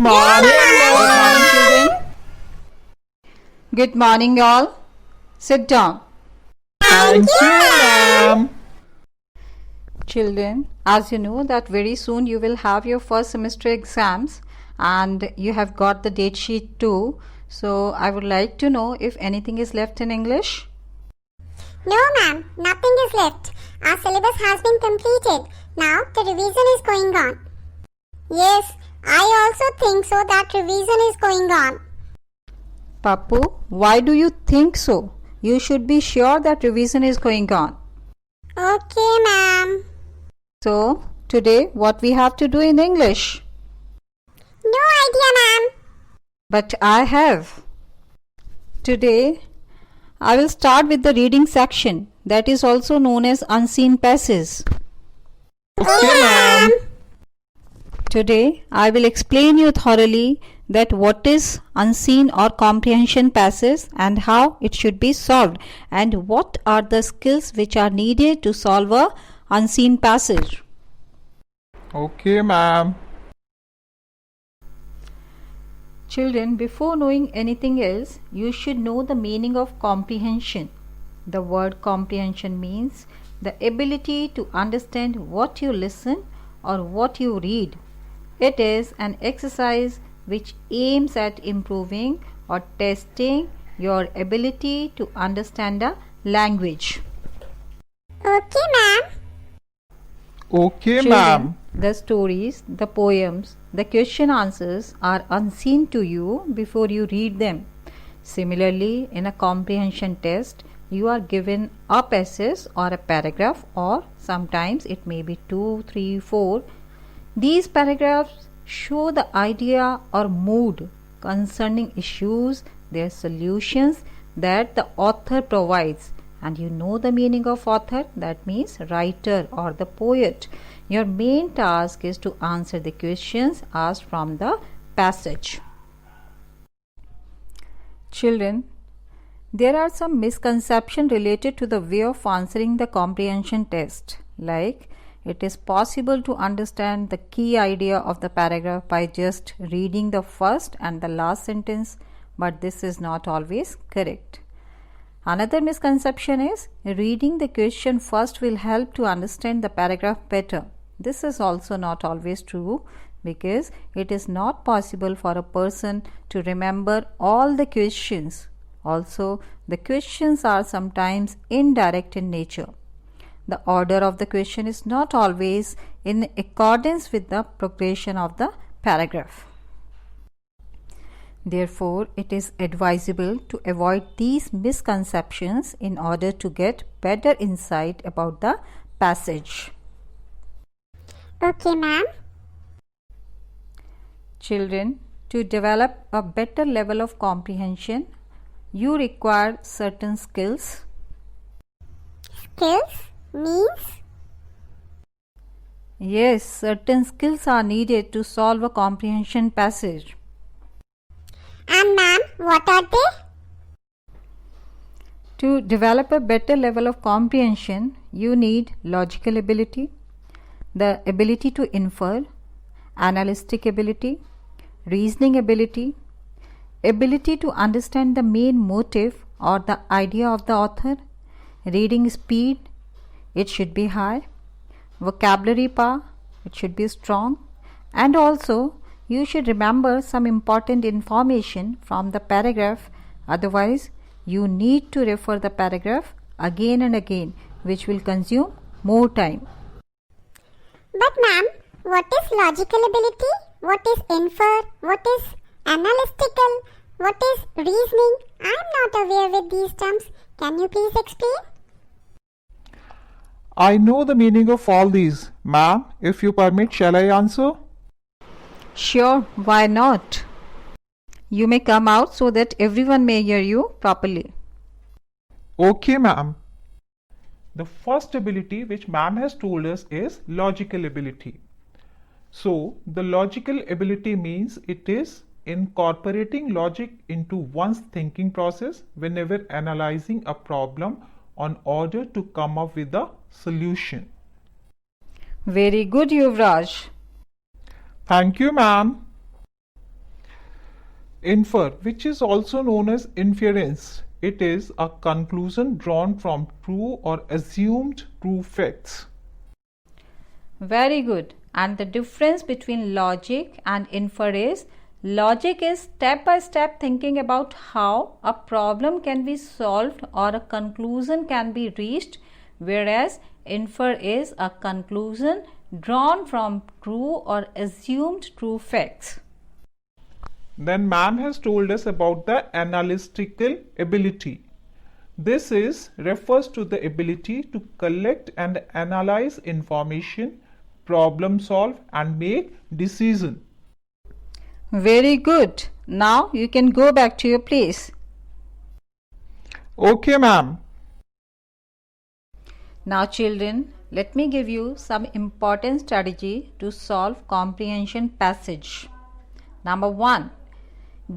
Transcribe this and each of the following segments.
Morning, Good morning, ma'am. children. Good morning, all. Sit down. Thank you, ma'am. Children, as you know that very soon you will have your first semester exams and you have got the date sheet too. So I would like to know if anything is left in English. No, ma'am, nothing is left. Our syllabus has been completed. Now the revision is going on. Yes, I also think so that revision is going on. Papu, why do you think so? You should be sure that revision is going on. Okay, ma'am. So today what we have to do in English? No idea, ma'am. But I have. Today I will start with the reading section that is also known as unseen passages. Okay, ma'am. Today I will explain you thoroughly that what is unseen or comprehension passage and how it should be solved and what are the skills which are needed to solve a unseen passage. Okay, ma'am. Children, before knowing anything else, you should know the meaning of comprehension. The word comprehension means the ability to understand what you listen or what you read. It is an exercise which aims at improving or testing your ability to understand a language. Okay, ma'am. Okay, Children, ma'am. the stories, the poems, the question answers are unseen to you before you read them. Similarly, in a comprehension test, you are given a passage or a paragraph, or sometimes it may be 2, 3, 4. These paragraphs show the idea or mood concerning issues, their solutions that the author provides. And you know the meaning of author, that means writer or the poet. Your main task is to answer the questions asked from the passage. Children, there are some misconceptions related to the way of answering the comprehension test, like it is possible to understand the key idea of the paragraph by just reading the first and the last sentence, but this is not always correct. Another misconception is reading the question first will help to understand the paragraph better. This is also not always true because it is not possible for a person to remember all the questions. Also, the questions are sometimes indirect in nature. The order of the question is not always in accordance with the progression of the paragraph. Therefore, it is advisable to avoid these misconceptions in order to get better insight about the passage. Okay, ma'am. Children, to develop a better level of comprehension, you require certain skills. Skills means? Yes, certain skills are needed to solve a comprehension passage. And ma'am, what are they? To develop a better level of comprehension, you need logical ability, the ability to infer, analytic ability, reasoning ability, ability to understand the main motive or the idea of the author, reading speed, it should be high, vocabulary power, it should be strong, and also you should remember some important information from the paragraph, otherwise you need to refer the paragraph again and again, which will consume more time. But ma'am, what is logical ability? What is infer? What is analytical? What is reasoning? I am not aware with these terms. Can you please explain? I know the meaning of all these. Ma'am, if you permit, shall I answer? Sure, why not? You may come out so that everyone may hear you properly. Okay, ma'am. The first ability which ma'am has told us is logical ability. So, the logical ability means it is incorporating logic into one's thinking process whenever analyzing a problem in order to come up with a solution. Very good, Yuvraj. Thank you, ma'am. Infer, which is also known as inference. It is a conclusion drawn from true or assumed true facts. Very good. And the difference between logic and infer is logic is step by step thinking about how a problem can be solved or a conclusion can be reached, whereas infer is a conclusion drawn from true or assumed true facts. Then ma'am has told us about the analytical ability. This refers to the ability to collect and analyze information, problem solve and make decision. Very good. Now you can go back to your place. Okay, ma'am. Now children, let me give you some important strategy to solve comprehension passage. Number 1.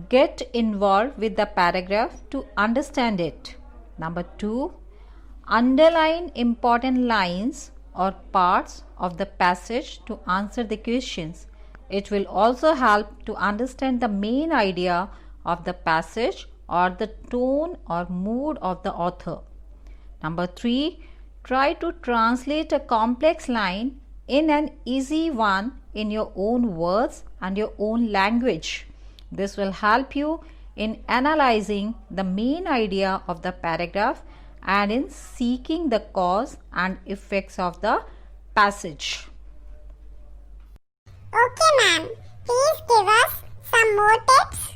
Get involved with the paragraph to understand it. Number 2. Underline important lines or parts of the passage to answer the questions. It will also help to understand the main idea of the passage or the tone or mood of the author. Number 3. Try to translate a complex line in an easy one in your own words and your own language. This will help you in analyzing the main idea of the paragraph and in seeking the cause and effects of the passage. Okay, ma'am. Please give us some more tips.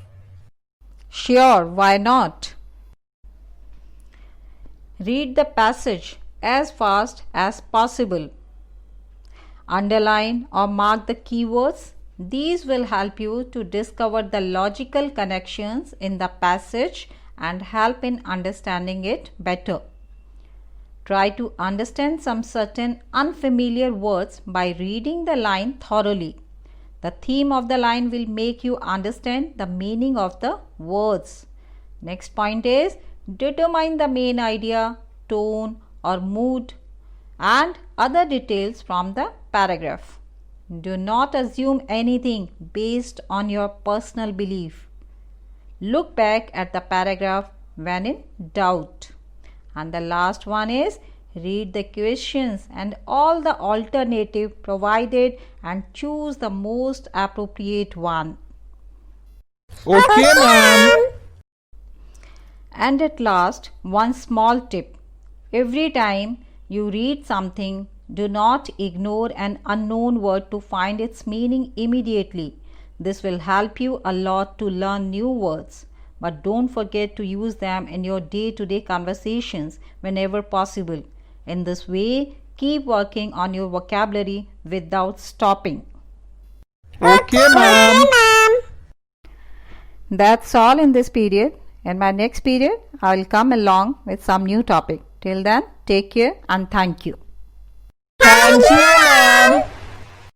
Sure, why not? Read the passage as fast as possible. Underline or mark the keywords. These will help you to discover the logical connections in the passage and help in understanding it better. Try to understand some certain unfamiliar words by reading the line thoroughly. The theme of the line will make you understand the meaning of the words. Next point is determine the main idea, tone or mood and other details from the paragraph. Do not assume anything based on your personal belief. Look back at the paragraph when in doubt. And the last one is read the questions and all the alternative provided and choose the most appropriate one. Okay, ma'am. And at last, one small tip. Every time you read something, do not ignore an unknown word to find its meaning immediately. This will help you a lot to learn new words. But don't forget to use them in your day-to-day conversations whenever possible. In this way, keep working on your vocabulary without stopping. Okay, ma'am. That's all in this period. In my next period, I will come along with some new topic. Till then, take care and thank you. Thank you, ma'am.